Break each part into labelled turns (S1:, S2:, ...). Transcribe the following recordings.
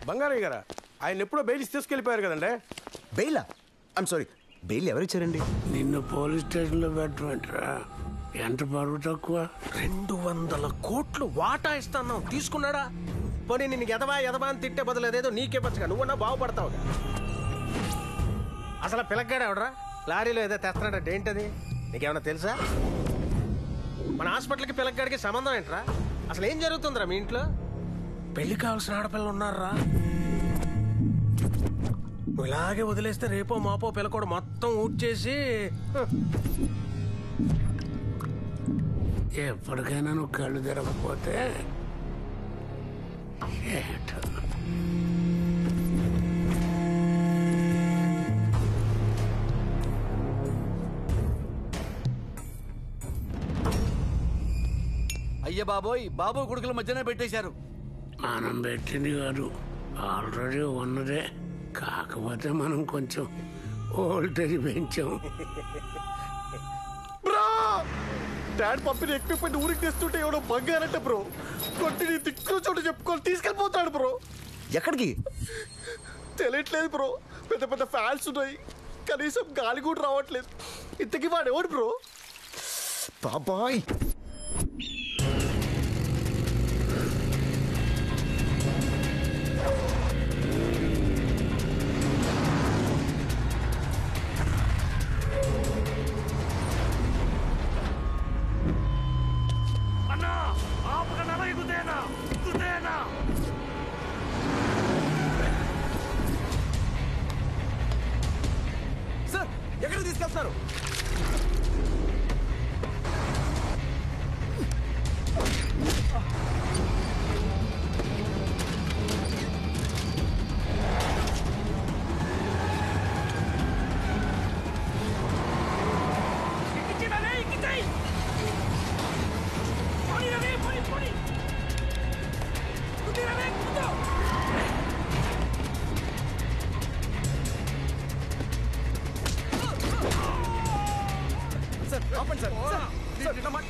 S1: బంగారయ్య గారా, ఆయన ఎప్పుడో బెయిల్ తీసుకెళ్ళిపోయారు కదండి.
S2: బెయిలా? ఐమ్ సారీ, బెయిల్ ఎవరిచ్చారండి?
S3: నిన్ను పోలీస్ స్టేషన్లో పెట్టమంటారా? ఎంత బరువు తక్కువ?
S4: 200 కోట్లు వాటా ఇస్తాను తీసుకున్నాడా? పోనీ నిన్ను ఎదవా అని తిట్టే బదులు ఏదేదో నీకేపచ్చుగా, నువ్వన్నా బాగుపడతావుగా. అసలు పిల్లగాడు ఎవడరా? లారీలో ఏదో తెస్తున్నాడట, ఏంటది నీకేమన్నా తెలుసా? మన హాస్పిటల్కి పిల్లగాడికి సంబంధం ఏంట్రా? అసలు ఏం జరుగుతుందిరా మీ ఇంట్లో? పెళ్లి కావాల్సిన ఆడపిల్లలు ఉన్నారా? నువ్వు ఇలాగే వదిలేస్తే రేపో మాపో పిల్లకోడు మొత్తం ఊడ్చేసి
S3: ఎప్పటికైనా నువ్వు కళ్ళు తెరవకపోతే
S5: అయ్య బాబోయ్, బాబు కొడుకుల మధ్యనే పెట్టేశారు.
S3: మనం పెట్టింది కాదు, ఆల్రెడీ ఉన్నదే. కాకపోతే మనం కొంచెం వోల్టేజ్ పెంచాం.
S2: డాడ్ పంపిన ఎక్విప్మెంట్ ఊరికి తెస్తుంటే ఎవడో బంగారంట బ్రో. కొట్టి నీ దిక్కులో చోటు చెప్పుకొని తీసుకెళ్ళిపోతాడు బ్రో. ఎక్కడికి తెలియట్లేదు బ్రో. పెద్ద పెద్ద ఫ్యాన్స్ ఉన్నాయి, కనీసం గాలి కూడా రావట్లేదు. ఇంతకీ వాడు ఎవడు బ్రో? బాబాయ్
S5: సార్, ఎక్కడ తీసుకెళ్తున్నారు? సార్ ఆపండి సార్. సార్ సార్ ఎట్లా పట్టి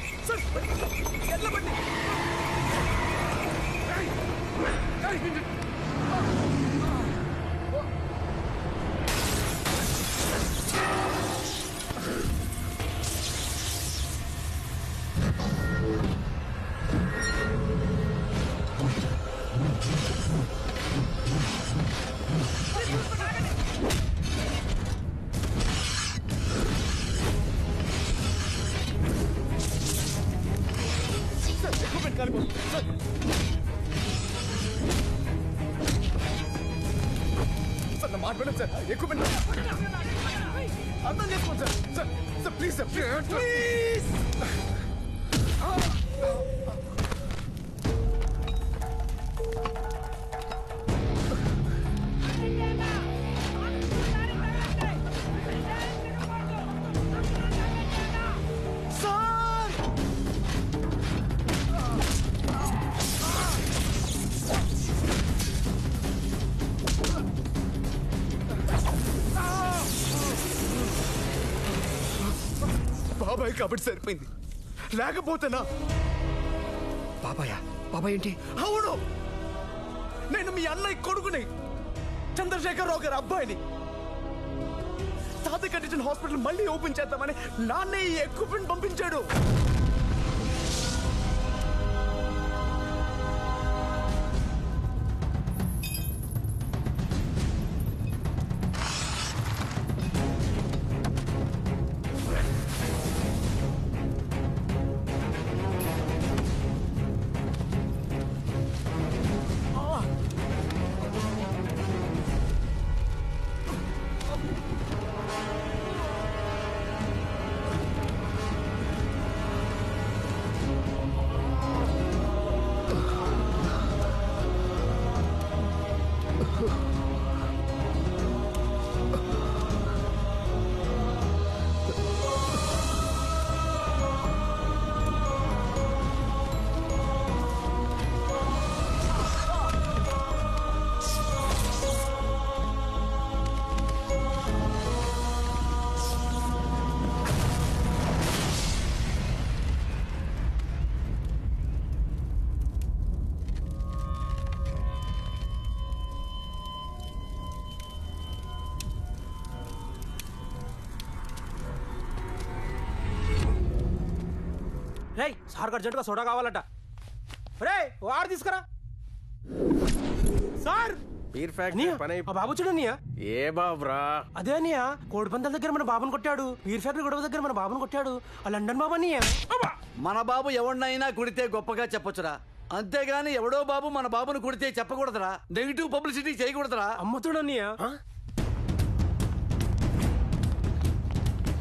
S5: సార్ నా మాట వినండి సార్. ఎక్విప్మెంట్ అర్థం చేసుకోండి sir. Sir sir please sir please. బాబాయ్ కాబట్టి సరిపోయింది, లేకపోతేనా? బాబాయ్ ఏంటి? అవును, నేను మీ అన్నయ్య కొడుకుని, చంద్రశేఖరరావు గారి అబ్బాయిని. తాత కట్టించిన హాస్పిటల్ మళ్ళీ ఓపెన్ చేద్దామని నాన్నే ఈ ఎక్విప్మెంట్ పంపించాడు.
S4: రేయ్ సార్ అర్జెంటుగా సోడా కావాలట. రే వాడు తీసుకురా సార్. బీర్ ఫ్యాక్టరీ పని ఆ బాబు చూడనియా. ఏ బాబురా? అదే అనియా, కోడి పందాల దగ్గర మన బాబుని కొట్టాడు, బీర్ ఫ్యాక్టరీ గొడవ దగ్గర మన బాబుని కొట్టాడు. ఆ లండన్ బాబు అనియా.
S6: మన బాబు ఎవరినైనా కుడితే గొప్పగా చెప్పొచ్చురా, అంతేగాని ఎవడో బాబు మన బాబును కుడితే చెప్పకూడదురా, నెగిటివ్ పబ్లిసిటీ చేయకూడదురా.
S4: అమ్ముతుడు అనియా.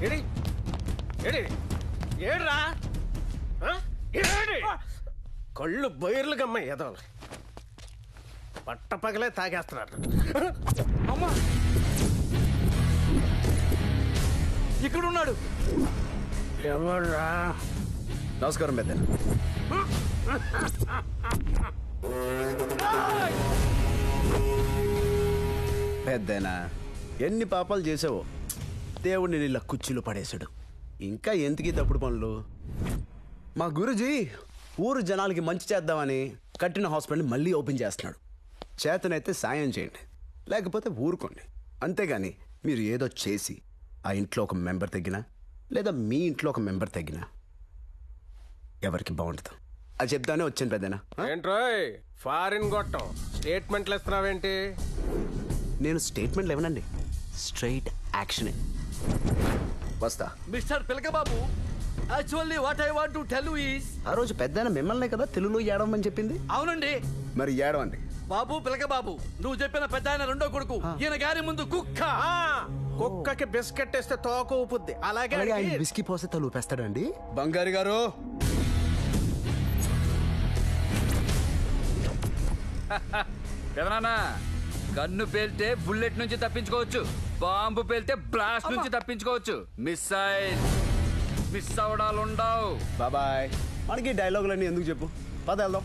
S4: ఏడి ఏడి ఏడ్రా, కళ్ళు బయర్లు గమ్మ ఏదో పట్ట పగలే తాగేస్తున్నాడు.
S6: అమ్మా ఇక్కడున్నాడు.
S3: ఎవర్రా?
S2: నమస్కారం పెద్ద. పెద్దనా ఎన్ని పాపాలు చేసావో దేవుడిని నీళ్ళ కుర్చీలో పడేశాడు. ఇంకా ఎందుకీ తప్పుడు పనులు? మా గురుజీ ఊరు జనాలకి మంచి చేద్దామని కట్టిన హాస్పిటల్ని మళ్ళీ ఓపెన్ చేస్తున్నాడు. చేతనైతే సాయం చేయండి, లేకపోతే ఊరుకోండి. అంతేగాని మీరు ఏదో చేసి ఆ ఇంట్లో ఒక మెంబర్ తగ్గినా లేదా మీ ఇంట్లో ఒక మెంబర్ తగ్గినా ఎవరికి బాగుంటుంది అది చెప్తానే వచ్చాను పెద్దనా.
S4: ఏంట్రోయ్ ఫారిన్ గొట్టం స్టేట్మెంట్లు ఇస్తున్నావేంటి?
S2: నేను స్టేట్మెంట్లు ఇవ్వనండి, స్ట్రైట్ యాక్షనే. వస్తా.
S6: Mister Pilakababu, actually what I want to tell you is.
S2: ఆ రోజు పెద్దనా మిమ్మల్నే కదా తెలుగులో ఏడవమని చెప్పింది.
S6: అవునండి.
S2: మరి ఏడవండి.
S6: బాబు పిలకబాబు, నువ్వు చెప్పిన పెద్ద ఆయన రెండో కొడుకు, ఈయన గారి ముందు కుక్క.
S4: కుక్కకి బిస్కెట్ వేస్తే తోక ఊపుద్ది, అలాగే
S2: ఆయన విస్కీ పోస్తే తలు పెస్తాడండి. బంగారు గారు
S7: పెదనాన్న, గన్ను పేల్తే బుల్లెట్ నుంచి తప్పించుకోవచ్చు, బాంబు పేల్తే బ్లాస్ట్ నుంచి తప్పించుకోవచ్చు, మిస్ అవడాలు ఉండవు.
S2: బాబాయ్, మనకి డైలాగులన్నీ ఎందుకు చెప్పు, పద వెళ్దాం.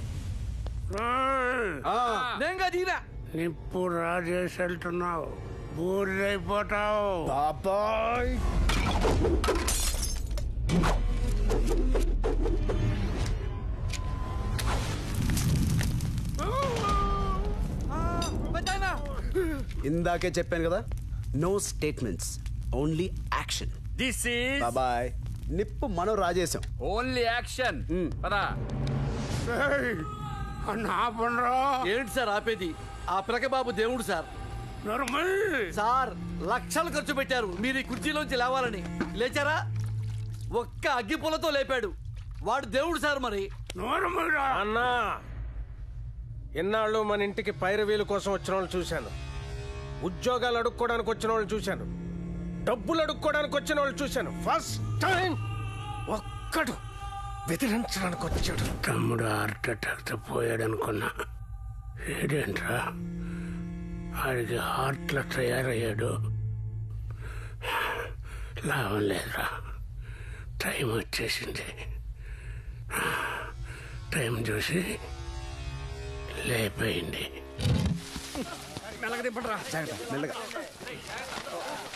S6: నేను దీనా
S3: నిప్పు రాజేసి వెళ్తున్నావు, బూరిదైపోతావు.
S2: బాబాయ్ ఇందాకే చెప్పాను కదా, no statements, only action.
S7: This is
S2: బాబాయ్, నిప్పు మనం రాజేశాం,
S7: ఓన్లీ యాక్షన్. పదా
S3: నా పనరా.
S6: ఏంటి సార్ ఆపేది? ఆ పిలకబాబు దేవుడు సార్. సార్ లక్షలు ఖర్చు పెట్టారు మీరు ఈ కుర్చీలోంచి లేవాలని. లేచారా? ఒక్క అగ్గిపుల్లతో లేపాడు. వాడు దేవుడు సార్. మరి
S4: అన్నా, ఇన్నాళ్ళు మన ఇంటికి పైరవీల కోసం వచ్చిన వాళ్ళు చూశాను, ఉద్యోగాలు అడుక్కోవడానికి వచ్చిన వాళ్ళు చూశాను, డబ్బులు అడుక్కోవడానికి వచ్చిన వాళ్ళు చూశాను. ఫస్ట్ టైం ఒక్కడు బెదిరించడానికి వచ్చాడు.
S3: తమ్ముడు హార్ట్ అటాక్ తో పోయాడు అనుకున్నా, ఏడేంట్రా వాడికి హార్ట్లో తయారయ్యాడు. లాభం లేదురా, టైం వచ్చేసింది. టైం చూసి లేపోయింది.
S4: మెల్లగా దింపడరా,
S2: మెల్లగా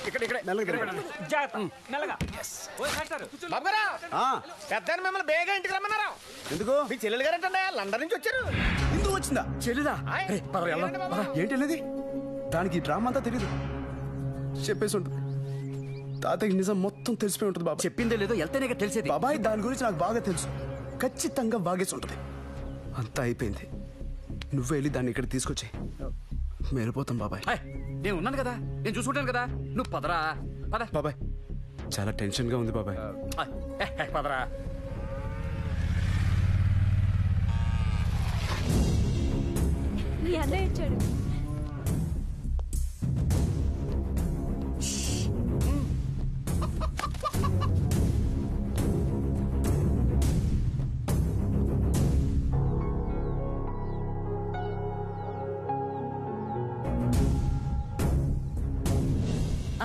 S4: ఇక్కడ మెల్లగా. పెద్ద మిమ్మల్ని బేగా ఇంటికి రమ్మన్నారా?
S2: ఎందుకు?
S4: మీ చెల్లెలు గారంటే లండన్ నుంచి వచ్చారు.
S2: ఎందుకు వచ్చిందా? చెల్లిదా? ఏంటి అనేది? దానికి డ్రామా అంతా తెలీదు, చెప్పేసి ఉంటుంది. తాతకి నిజం మొత్తం తెలిసిపోయి ఉంటుంది. బాబా
S6: చెప్పిందే లేదో వెళ్తేనే తెలిసేది.
S2: బాబాయ్ దాని గురించి నాకు బాగా తెలుసు, ఖచ్చితంగా బాగేసి ఉంటుంది. అంతా అయిపోయింది, నువ్వు వెళ్ళి దాన్ని ఇక్కడ తీసుకొచ్చి వెళ్ళిపోతాం. బాబాయ్
S7: నేను ఉన్నాను కదా, నేను చూసుకుంటాను కదా, నువ్వు పదరా. పద
S2: బాబాయ్, చాలా టెన్షన్ గా ఉంది బాబాయ్.
S7: పదరా.
S8: మీ అన్నయ్య వచ్చాడు.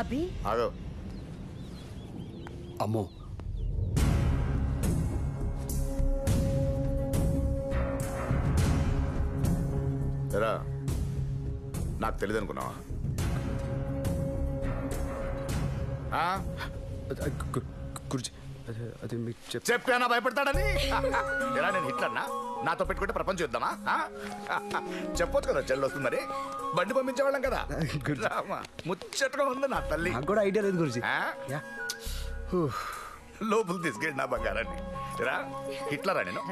S8: అభి,
S2: ఆగో. అమ్మో,
S9: ఎరా నాకు తెలియదు అనుకున్నావా?
S2: గురుజీ, అది మీకు
S9: చెప్పానా భయపడతాడని? ఎలా నేను హిట్లన్నా? నాతో పెట్టుకుంటే ప్రపంచం యుద్ధమా? చెప్పొచ్చు కదా, చెల్లి వస్తుందని. బండి పంపించేవాళ్ళం కదా. ముచ్చటగా ఉంది నా తల్లి.
S2: నాకు కూడా ఐడియా లేదు గురుజీ.
S9: లోపల తీసుకెళ్ళి నా బంగారాన్ని రా హిట్లరా నేను